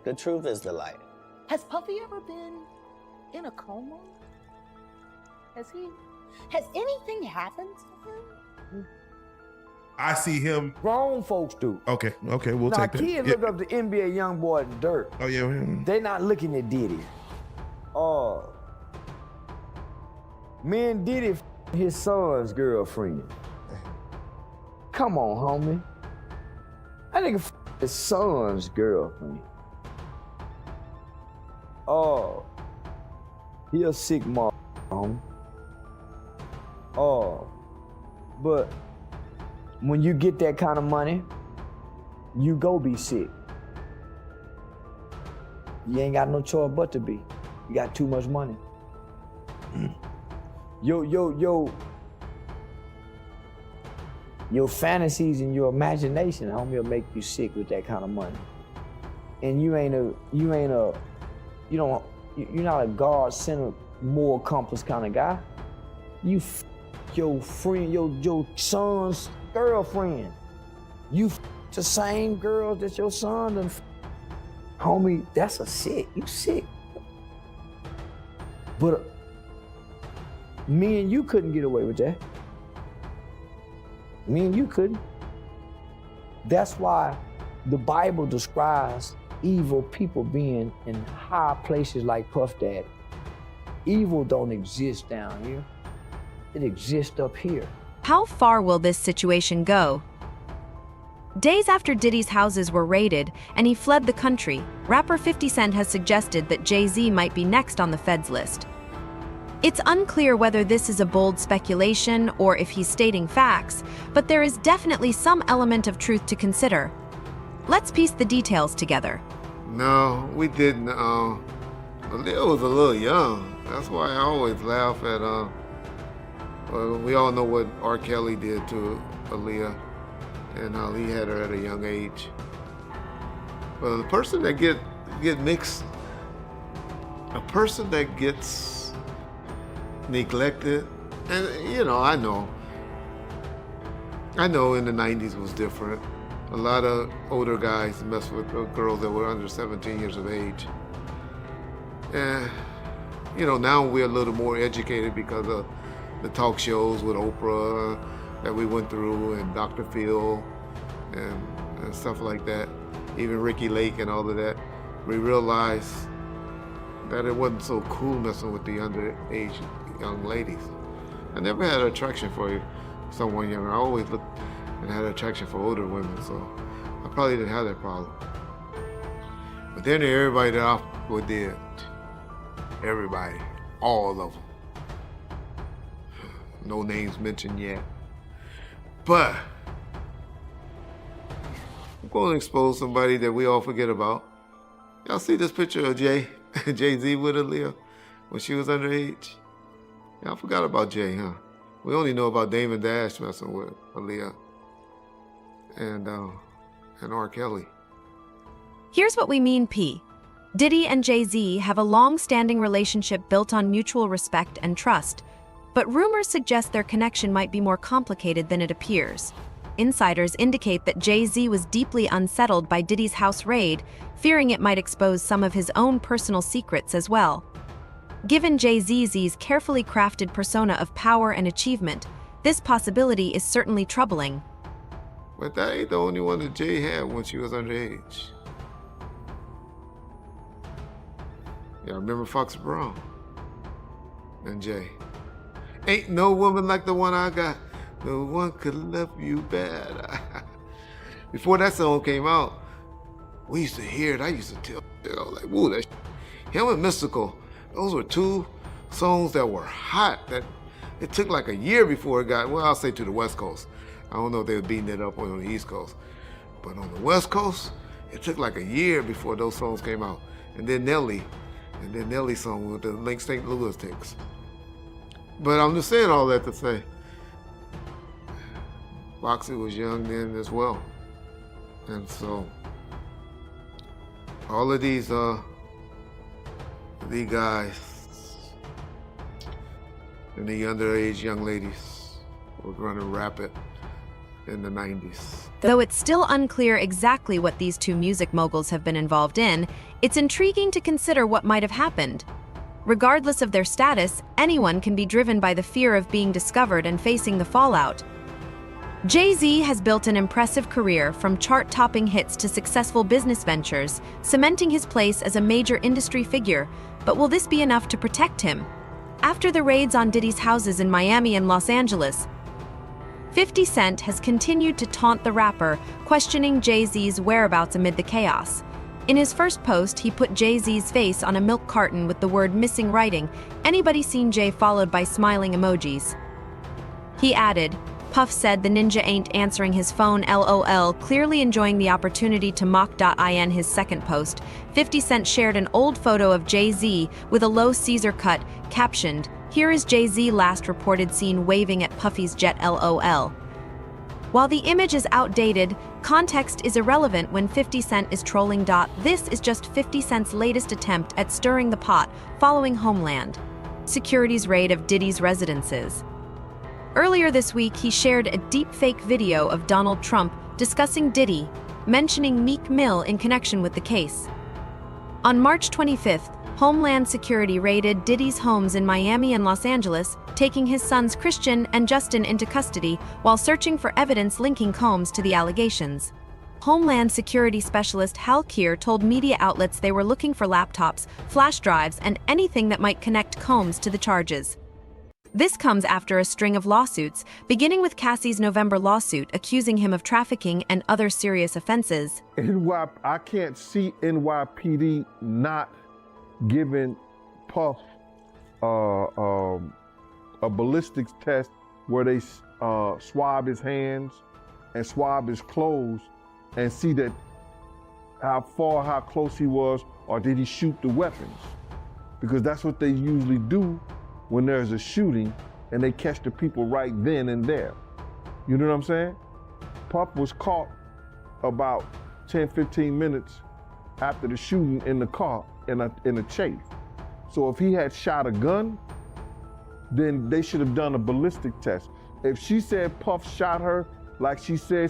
The truth is the light. Has Puffy ever been in a coma? Has anything happened to him? I see him. Grown folks do. Okay, we'll Now, take that. kids look up the NBA young boy Dirt. Oh, yeah. They not looking at Diddy. Me and Diddy his son's girlfriend. Come on, homie. That nigga his son's girlfriend. He a sick mother, homie. But when you get that kind of money, you go be sick. You ain't got no choice but to be. You got too much money. Your fantasies and your imagination, homie, will make you sick with that kind of money. And you're not a God-centered, moral compass kind of guy. You your friend, your son's girlfriend. You the same girls that your son done. Homie, that's a sick. You sick. But me and you couldn't get away with that. Me and you couldn't. That's why the Bible describes evil people being in high places like Puff Daddy. Evil don't exist down here. It exists up here. How far will this situation go? Days after Diddy's houses were raided and he fled the country, rapper 50 Cent has suggested that Jay-Z might be next on the Fed's list. It's unclear whether this is a bold speculation or if he's stating facts, but there is definitely some element of truth to consider. Let's piece the details together. No, we didn't. Aaliyah was a little young. That's why I always laugh at, we all know what R. Kelly did to Aaliyah and how he had her at a young age. But the person that get mixed, a person that gets neglected, and I know in the 90s was different. A lot of older guys messed with girls that were under 17 years of age. And, now we're a little more educated because of the talk shows with Oprah that we went through and Dr. Phil and stuff like that. Even Ricky Lake and all of that. We realized that it wasn't so cool messing with the underage young ladies. I never had an attraction for someone younger. I always looked and had an attraction for older women, so I probably didn't have that problem. But then everybody that I did, everybody, all of them. No names mentioned yet. But I'm going to expose somebody that we all forget about. Y'all see this picture of Jay-Z with Aaliyah when she was underage? Y'all forgot about Jay, huh? We only know about Damon Dash messing with Aaliyah and R. Kelly. Here's what we mean, P. Diddy and Jay-Z have a long-standing relationship built on mutual respect and trust, but rumors suggest their connection might be more complicated than it appears. Insiders indicate that Jay-Z was deeply unsettled by Diddy's house raid, fearing it might expose some of his own personal secrets as well. Given Jay-Z's carefully crafted persona of power and achievement, this possibility is certainly troubling. But that ain't the only one that Jay had when she was underage. Yeah, remember Fox Brown and Jay. Ain't no woman like the one I got. No one could love you better. Before that song came out, we used to hear it. I used to tell, like, woo, that him and Mystical, those were two songs that were hot. That it took like a year before it got, well, I'll say to the West Coast. I don't know if they were beating it up on the East Coast. But on the West Coast, it took like a year before those songs came out. And then Nelly's song with the Link St. Louis takes. But I'm just saying all that to say, Foxy was young then as well. And so, all of these guys and the underage young ladies were running rapid in the 90s. Though it's still unclear exactly what these two music moguls have been involved in, it's intriguing to consider what might have happened. Regardless of their status, anyone can be driven by the fear of being discovered and facing the fallout. Jay-Z has built an impressive career, from chart-topping hits to successful business ventures, cementing his place as a major industry figure. But will this be enough to protect him? After the raids on Diddy's houses in Miami and Los Angeles, 50 Cent has continued to taunt the rapper, questioning Jay-Z's whereabouts amid the chaos. In his first post, he put Jay-Z's face on a milk carton with the word "missing" writing, "Anybody seen Jay?" followed by smiling emojis. He added, "Puff said the ninja ain't answering his phone, LOL." Clearly enjoying the opportunity to mock. In his second post, 50 Cent shared an old photo of Jay-Z with a low Caesar cut, captioned, "Here is Jay-Z last reported seen waving at Puffy's jet, LOL." While the image is outdated, context is irrelevant when 50 Cent is trolling. This is just 50 Cent's latest attempt at stirring the pot following Homeland Security's raid of Diddy's residences. Earlier this week, he shared a deepfake video of Donald Trump discussing Diddy, mentioning Meek Mill in connection with the case. On March 25th, Homeland Security raided Diddy's homes in Miami and Los Angeles, taking his sons Christian and Justin into custody while searching for evidence linking Combs to the allegations. Homeland Security Specialist Hal Keir told media outlets they were looking for laptops, flash drives, and anything that might connect Combs to the charges. This comes after a string of lawsuits, beginning with Cassie's November lawsuit accusing him of trafficking and other serious offenses. I can't see NYPD not giving Puff a ballistics test where they swab his hands and swab his clothes and see that how close he was, or did he shoot the weapons? Because that's what they usually do when there's a shooting and they catch the people right then and there. You know what I'm saying? Puff was caught about 10, 15 minutes after the shooting in the car in a chase. So if he had shot a gun, then they should have done a ballistic test. If she said Puff shot her like she said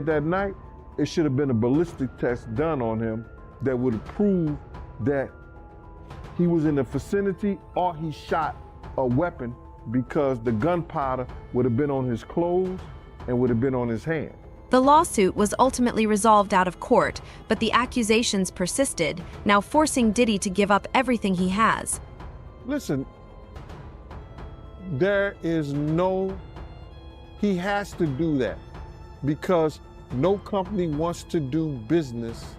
that night, it should have been a ballistic test done on him that would have proved that he was in the vicinity or he shot a weapon, because the gunpowder would have been on his clothes and would have been on his hand. The lawsuit was ultimately resolved out of court, but the accusations persisted, now forcing Diddy to give up everything he has. Listen, he has to do that because no company wants to do business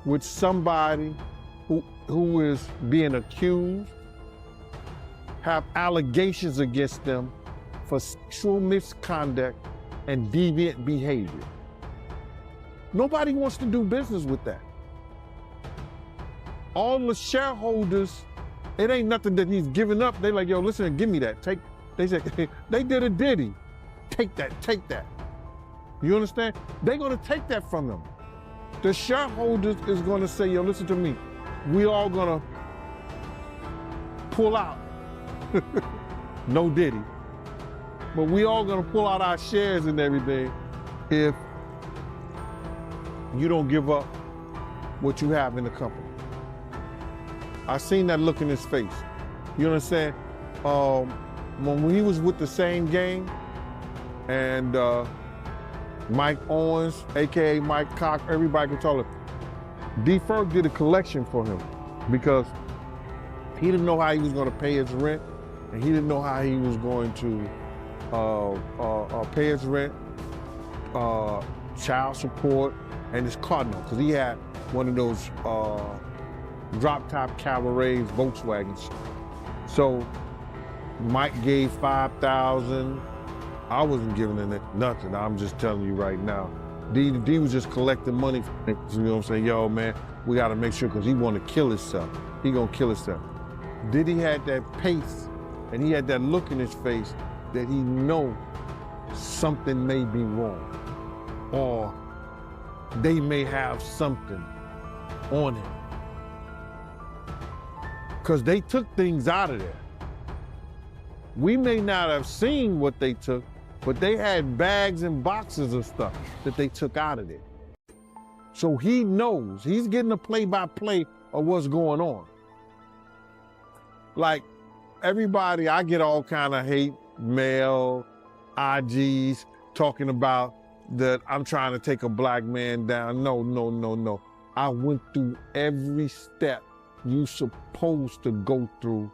with somebody who is being accused, have allegations against them for sexual misconduct and deviant behavior. Nobody wants to do business with that. All the shareholders, it ain't nothing that he's giving up. They like, yo, listen, give me that. They said, they did a Diddy. Take that. You understand? They're gonna take that from them. The shareholders is gonna say, yo, listen to me. We all gonna pull out. No Diddy. But we all gonna pull out our shares and everything if you don't give up what you have in the company. I seen that look in his face. You understand? When he was with the same gang and Mike Owens, AKA Mike Cox, everybody can tell it, D. Ferg did a collection for him because he didn't know how he was gonna pay his rent, and he didn't know how he was going to pay his rent, child support, and his car note, because he had one of those drop-top cabarets, Volkswagens. So Mike gave $5,000. I wasn't giving him nothing. I'm just telling you right now. D was just collecting money. You know what I'm saying? Yo, man, we got to make sure, because he want to kill himself. He gonna kill himself. Diddy had that pace, and he had that look in his face that he know something may be wrong, or they may have something on him. Because they took things out of there. We may not have seen what they took, but they had bags and boxes of stuff that they took out of there. So he knows, he's getting a play-by-play of what's going on. Like everybody, I get all kind of hate mail, IGs, talking about that I'm trying to take a black man down. No, no, no, no. I went through every step you supposed to go through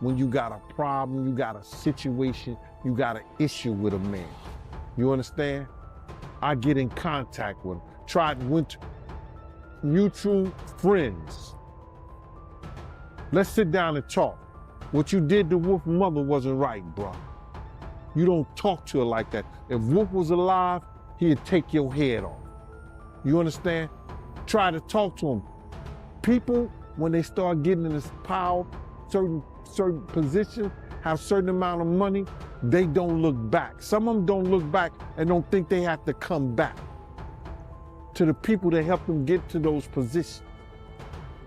when you got a problem, you got a situation, you got an issue with a man. You understand? I get in contact with him. Went to mutual friends. Let's sit down and talk. What you did to Wolf's mother wasn't right, bro. You don't talk to her like that. If Wolf was alive, he'd take your head off. You understand? Try to talk to him. People, when they start getting in this power, certain positions, have certain amount of money, they don't look back. Some of them don't look back and don't think they have to come back to the people that help them get to those positions.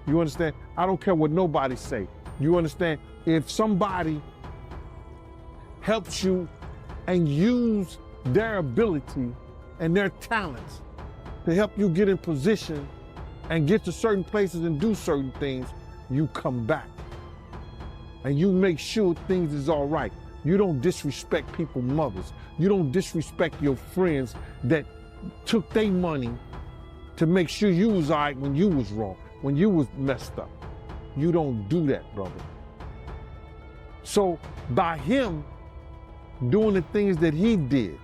You understand? I don't care what nobody say. You understand? If somebody helps you and use their ability and their talents to help you get in position and get to certain places and do certain things, you come back. And you make sure things is all right. You don't disrespect people's mothers. You don't disrespect your friends that took their money to make sure you was all right when you was wrong, when you was messed up. You don't do that, brother. So by him doing the things that he did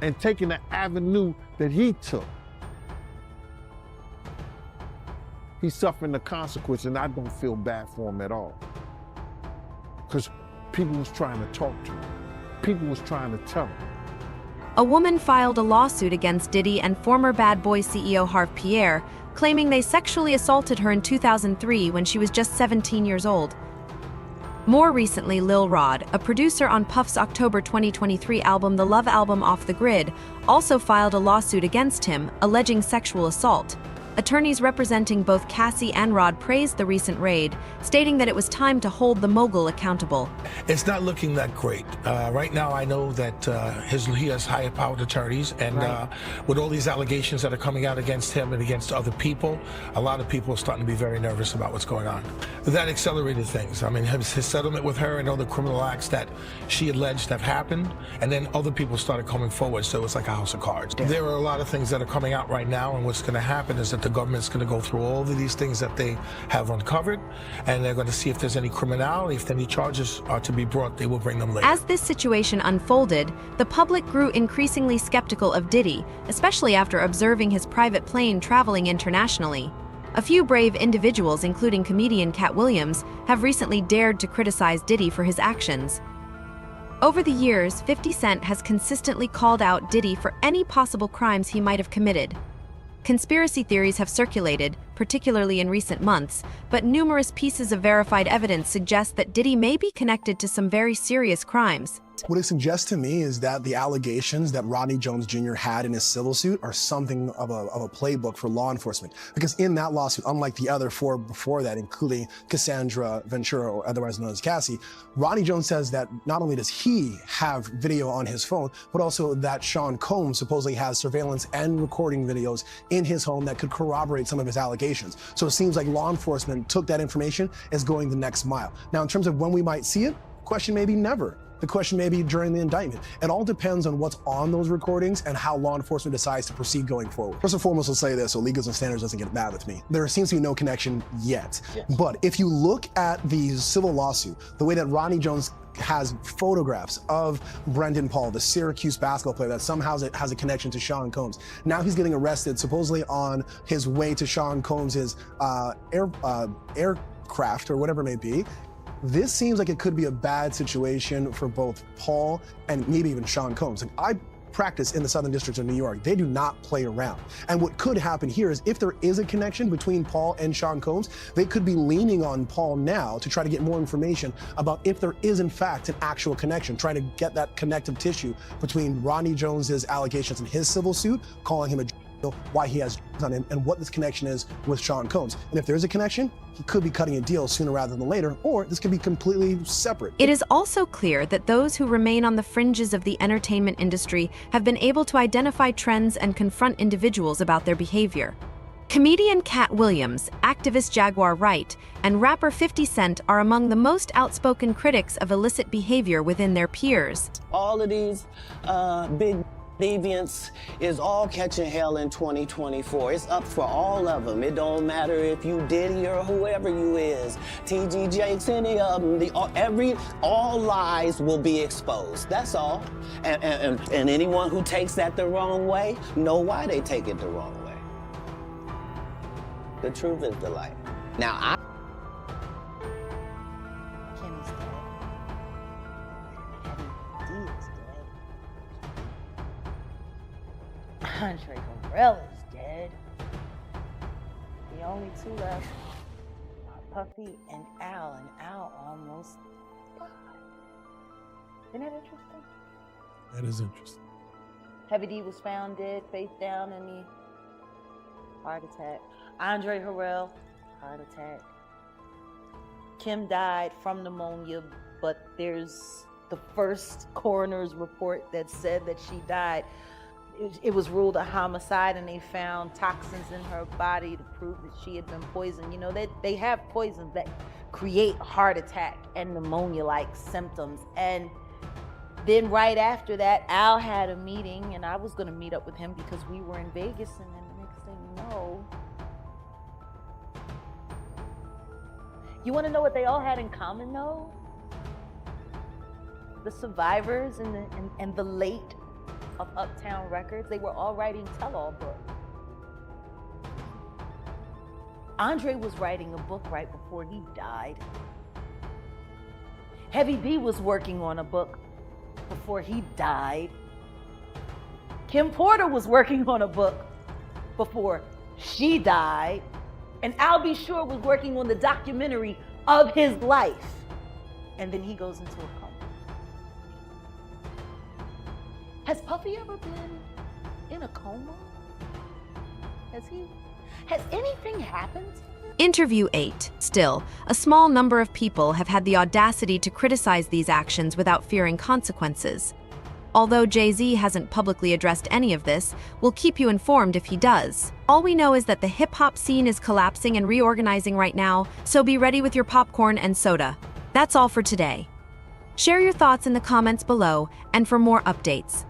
and taking the avenue that he took, he's suffering the consequence, and I don't feel bad for him at all. Because people was trying to talk to him. People was trying to tell him. A woman filed a lawsuit against Diddy and former Bad Boy CEO Harve Pierre, claiming they sexually assaulted her in 2003 when she was just 17 years old. More recently, Lil Rod, a producer on Puff's October 2023 album The Love Album Off the Grid, also filed a lawsuit against him, alleging sexual assault. Attorneys representing both Cassie and Rod praised the recent raid, stating that it was time to hold the mogul accountable. It's not looking that great. Right now, I know that he has higher-powered attorneys, and with all these allegations that are coming out against him and against other people, a lot of people are starting to be very nervous about what's going on. That accelerated things. I mean, his settlement with her and all the criminal acts that she alleged have happened, and then other people started coming forward, so it's like a house of cards. Yeah. There are a lot of things that are coming out right now, and what's going to happen is that the government's going to go through all of these things that they have uncovered, and they're going to see if there's any criminality. If any charges are to be brought, they will bring them later. As this situation unfolded, the public grew increasingly skeptical of Diddy, especially after observing his private plane traveling internationally. A few brave individuals, including comedian Cat Williams, have recently dared to criticize Diddy for his actions. Over the years, 50 Cent has consistently called out Diddy for any possible crimes he might have committed. Conspiracy theories have circulated, particularly in recent months, but numerous pieces of verified evidence suggest that Diddy may be connected to some very serious crimes. What it suggests to me is that the allegations that Rodney Jones Jr. had in his civil suit are something of a playbook for law enforcement. Because in that lawsuit, unlike the other four before that, including Cassandra Ventura, or otherwise known as Cassie, Rodney Jones says that not only does he have video on his phone, but also that Sean Combs supposedly has surveillance and recording videos in his home that could corroborate some of his allegations. So it seems like law enforcement took that information as going the next mile. Now, in terms of when we might see it, question may be never. The question may be during the indictment. It all depends on what's on those recordings and how law enforcement decides to proceed going forward. First and foremost, I'll say this so Legals and Standards doesn't get mad with me. There seems to be no connection yet. Yes. But if you look at the civil lawsuit, the way that Rodney Jones has photographs of Brendan Paul, the Syracuse basketball player that somehow has a connection to Sean Combs. Now he's getting arrested supposedly on his way to Sean Combs' aircraft or whatever it may be. This seems like it could be a bad situation for both Paul and maybe even Sean Combs. And I practice in the Southern District of New York. They do not play around. And what could happen here is if there is a connection between Paul and Sean Combs, they could be leaning on Paul now to try to get more information about if there is in fact an actual connection, trying to get that connective tissue between Rodney Jones's allegations in his civil suit, calling him a why he has on him and what this connection is with Sean Combs. And if there's a connection, he could be cutting a deal sooner rather than later, or this could be completely separate. It is also clear that those who remain on the fringes of the entertainment industry have been able to identify trends and confront individuals about their behavior. Comedian Cat Williams, activist Jaguar Wright, and rapper 50 Cent are among the most outspoken critics of illicit behavior within their peers. All of these big deviants is all catching hell in 2024. It's up for all of them. It don't matter if you Diddy or whoever you is, TG Jakes, any of them. All lies will be exposed. That's all. And anyone who takes that the wrong way, know why they take it the wrong way. The truth is the light. Now, Kimmy's dead. Heavy D is dead. Andre Harrell is dead. The only two left are Puffy and Al almost died. Isn't that interesting? That is interesting. Heavy D was found dead, face down in the heart attack. Andre Harrell, heart attack. Kim died from pneumonia, but there's the first coroner's report that said that she died. It was ruled a homicide, and they found toxins in her body to prove that she had been poisoned. You know, they have poisons that create heart attack and pneumonia-like symptoms. And then right after that, Al had a meeting, and I was gonna meet up with him because we were in Vegas, and then the next thing you know, you wanna know what they all had in common though? The survivors and the late of Uptown Records, they were all writing tell-all books. Andre was writing a book right before he died. Heavy D was working on a book before he died. Kim Porter was working on a book before she died. And Al B. Sure was working on the documentary of his life. And then he goes into a coma. Has Puffy ever been in a coma? Has anything happened? Interview 8. Still, a small number of people have had the audacity to criticize these actions without fearing consequences. Although Jay-Z hasn't publicly addressed any of this, we'll keep you informed if he does. All we know is that the hip-hop scene is collapsing and reorganizing right now, so be ready with your popcorn and soda. That's all for today. Share your thoughts in the comments below, and for more updates,